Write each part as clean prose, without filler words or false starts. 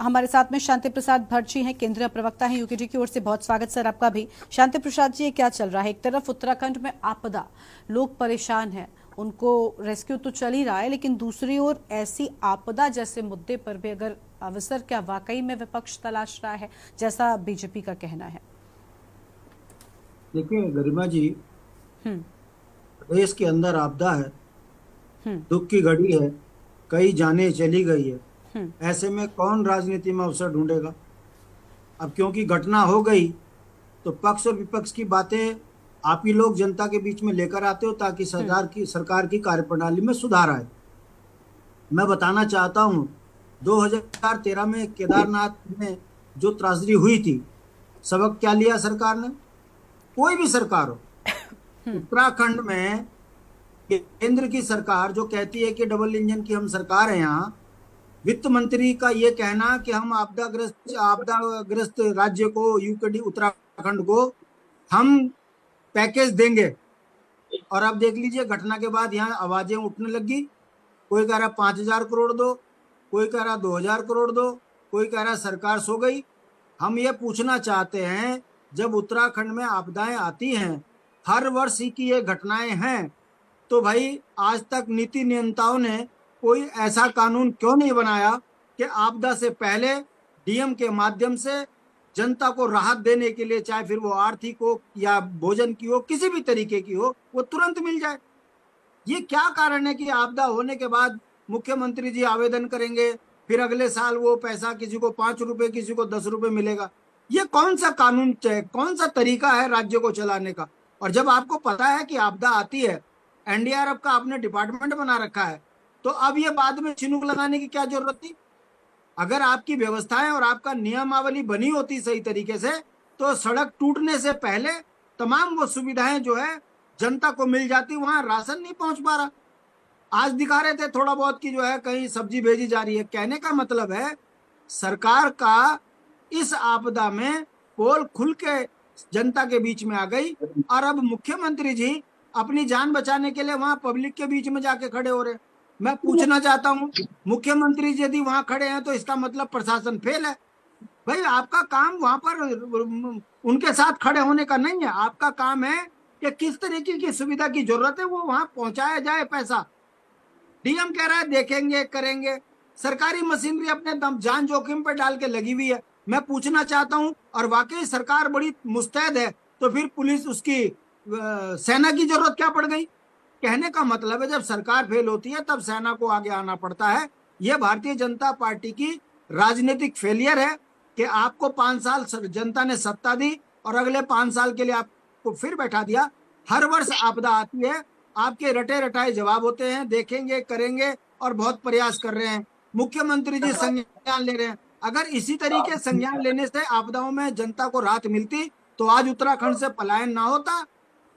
हमारे साथ में शांति प्रसाद भट्ट जी हैं, केंद्रीय प्रवक्ता हैं यूकेडी की ओर से। बहुत स्वागत सर आपका भी। शांति प्रसाद जी, क्या चल रहा है? एक तरफ उत्तराखंड में आपदा, लोग परेशान हैं, उनको रेस्क्यू तो चल ही रहा है, लेकिन दूसरी ओर ऐसी आपदा जैसे मुद्दे पर भी अगर अवसर क्या वाकई में विपक्ष तलाश रहा है, जैसा बीजेपी का कहना है? देखिए गरिमा जी, देश के अंदर आपदा है, दुख की घड़ी है, कई जानें चली गई है। ऐसे में कौन राजनीति में अवसर ढूंढेगा? अब क्योंकि घटना हो गई तो पक्ष और विपक्ष की बातें आप ही लोग जनता के बीच में लेकर आते हो ताकि सरकार की कार्यप्रणाली में सुधार आए। मैं बताना चाहता हूं, 2013 में केदारनाथ में जो त्रासदी हुई थी, सबक क्या लिया सरकार ने? कोई भी सरकार हो, उत्तराखंड में केंद्र की सरकार जो कहती है कि डबल इंजन की हम सरकार है, यहाँ वित्त मंत्री का ये कहना कि हम आपदाग्रस्त राज्य को, यूकेडी उत्तराखंड को हम पैकेज देंगे। और अब देख लीजिए, घटना के बाद यहाँ आवाजें उठने लगी। कोई कह रहा 5,000 करोड़ दो, कोई कह रहा 2,000 करोड़ दो, कोई कह रहा सरकार सो गई। हम ये पूछना चाहते हैं, जब उत्तराखंड में आपदाएं आती हैं, हर वर्ष ही की ये घटनाएं हैं, तो भाई आज तक नीति नियंताओं ने कोई ऐसा कानून क्यों नहीं बनाया कि आपदा से पहले डीएम के माध्यम से जनता को राहत देने के लिए, चाहे फिर वो आर्थिक हो या भोजन की हो, किसी भी तरीके की हो, वो तुरंत मिल जाए। ये क्या कारण है कि आपदा होने के बाद मुख्यमंत्री जी आवेदन करेंगे, फिर अगले साल वो पैसा किसी को 5 रुपए, किसी को 10 रुपए मिलेगा? ये कौन सा कानून है, कौन सा तरीका है राज्य को चलाने का? और जब आपको पता है कि आपदा आती है, एनडीआरएफ का आपने डिपार्टमेंट बना रखा है, तो अब ये बाद में चिनुक लगाने की क्या जरूरत थी? अगर आपकी व्यवस्थाएं और आपका नियमावली बनी होती सही तरीके से, तो सड़क टूटने से पहले तमाम वो सुविधाएं जो है जनता को मिल जाती। वहां राशन नहीं पहुंच पा रहा। आज दिखा रहे थे थोड़ा बहुत की जो है कहीं सब्जी भेजी जा रही है। कहने का मतलब है, सरकार का इस आपदा में पोल खुल के जनता के बीच में आ गई, और अब मुख्यमंत्री जी अपनी जान बचाने के लिए वहां पब्लिक के बीच में जाके खड़े हो रहे हैं। मैं पूछना चाहता हूं, मुख्यमंत्री जी यदि वहां खड़े हैं तो इसका मतलब प्रशासन फेल है। भाई आपका काम वहां पर उनके साथ खड़े होने का नहीं है। आपका काम है कि किस तरीके की सुविधा की जरूरत है वो वहां पहुंचाया जाए। पैसा डीएम कह रहा है देखेंगे, करेंगे। सरकारी मशीनरी अपने दम जान जोखिम पर डाल के लगी हुई है। मैं पूछना चाहता हूं, और वाकई सरकार बड़ी मुस्तैद है, तो फिर पुलिस, उसकी सेना की जरूरत क्या पड़ गई? कहने का मतलब है, जब सरकार फेल होती है तब सेना को आगे आना पड़ता है। यह भारतीय जनता पार्टी की राजनीतिक फेलियर है कि आपको 5 साल जनता ने सत्ता दी और अगले 5 साल के लिए आपको फिर बैठा दिया। हर वर्ष आपदा आती है, आपके रटे रटाए जवाब होते हैं, देखेंगे, करेंगे, और बहुत प्रयास कर रहे हैं। मुख्यमंत्री जी संज्ञान ले रहे हैं। अगर इसी तरीके संज्ञान लेने से आपदाओं में जनता को राहत मिलती तो आज उत्तराखंड से पलायन ना होता,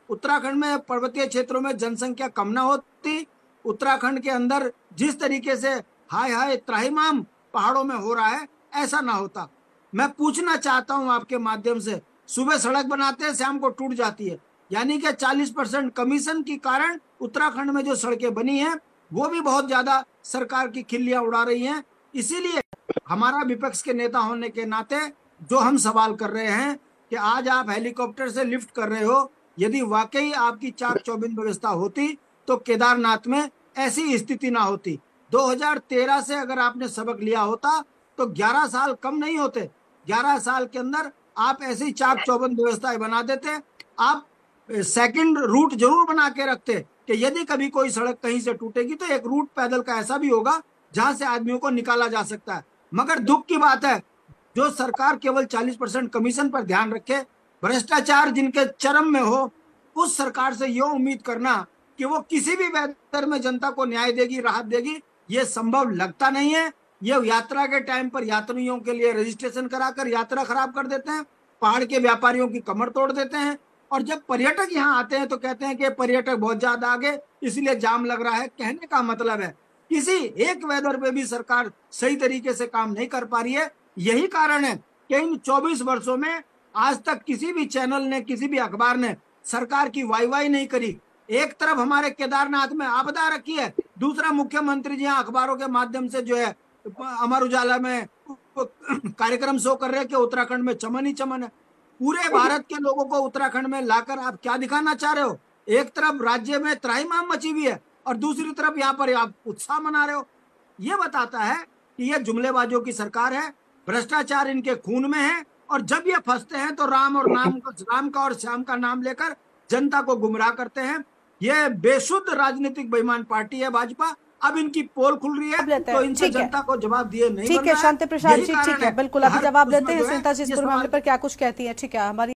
उत्तराखंड में पर्वतीय क्षेत्रों में जनसंख्या कम ना होती, उत्तराखंड के अंदर जिस तरीके से हाय हाय त्राहिमाम पहाड़ों में हो रहा है, ऐसा ना होता। मैं पूछना चाहता हूं आपके माध्यम से, सुबह सड़क बनाते हैं, शाम को टूट जाती है, यानी कि 40% कमीशन के कारण उत्तराखंड में जो सड़कें बनी हैं वो भी बहुत ज्यादा सरकार की खिल्लियां उड़ा रही हैं। इसीलिए हमारा विपक्ष के नेता होने के नाते जो हम सवाल कर रहे हैं कि आज आप हेलीकॉप्टर से लिफ्ट कर रहे हो, यदि वाकई आपकी चाक चौबंद व्यवस्था होती तो केदारनाथ में ऐसी स्थिति ना होती। 2013 से अगर आपने सबक लिया होता तो 11 साल कम नहीं होते। 11 साल के अंदर आप ऐसी चाक चौबंद व्यवस्थाएं बना देते। आप सेकंड रूट जरूर बना के रखते कि यदि कभी कोई सड़क कहीं से टूटेगी तो एक रूट पैदल का ऐसा भी होगा जहां से आदमियों को निकाला जा सकता है। मगर दुख की बात है, जो सरकार केवल 40% कमीशन पर ध्यान रखे, भ्रष्टाचार जिनके चरम में हो, उस सरकार से यह उम्मीद करना कि वो किसी भी वेदर में जनता को न्याय देगी, राहत देगी, ये संभव लगता नहीं है। ये यात्रा के टाइम पर यात्रियों के लिए रजिस्ट्रेशन कराकर यात्रा खराब कर देते हैं, पहाड़ के व्यापारियों की कमर तोड़ देते हैं, और जब पर्यटक यहाँ आते हैं तो कहते हैं कि पर्यटक बहुत ज्यादा आ गए इसलिए जाम लग रहा है। कहने का मतलब है, किसी एक वेदर पे भी सरकार सही तरीके से काम नहीं कर पा रही है। यही कारण है कि इन 24 वर्षों में आज तक किसी भी चैनल ने, किसी भी अखबार ने सरकार की वाई नहीं करी। एक तरफ हमारे केदारनाथ में आपदा रखी है, दूसरा मुख्यमंत्री जी अखबारों के माध्यम से जो है अमर उजाला में कार्यक्रम शो कर रहे हैं कि उत्तराखंड में चमन ही चमन है। पूरे भारत के लोगों को उत्तराखंड में लाकर आप क्या दिखाना चाह रहे हो? एक तरफ राज्य में त्राहिमाम मची हुई है और दूसरी तरफ यहाँ पर आप उत्साह मना रहे हो। ये बताता है कि ये जुमलेबाजों की सरकार है, भ्रष्टाचार इनके खून में है, और जब ये फंसते हैं तो राम का और श्याम का नाम लेकर जनता को गुमराह करते हैं। ये बेशुद्ध राजनीतिक बेईमान पार्टी है भाजपा। अब इनकी पोल खुल रही है तो इनसे जनता को जवाब दिए नहीं। ठीक है शांति प्रसाद जी, ठीक है, बिल्कुल अभी जवाब देते हैं। सुनीता जी इस पूरे मामले पर क्या कुछ कहती है? ठीक है, हमारी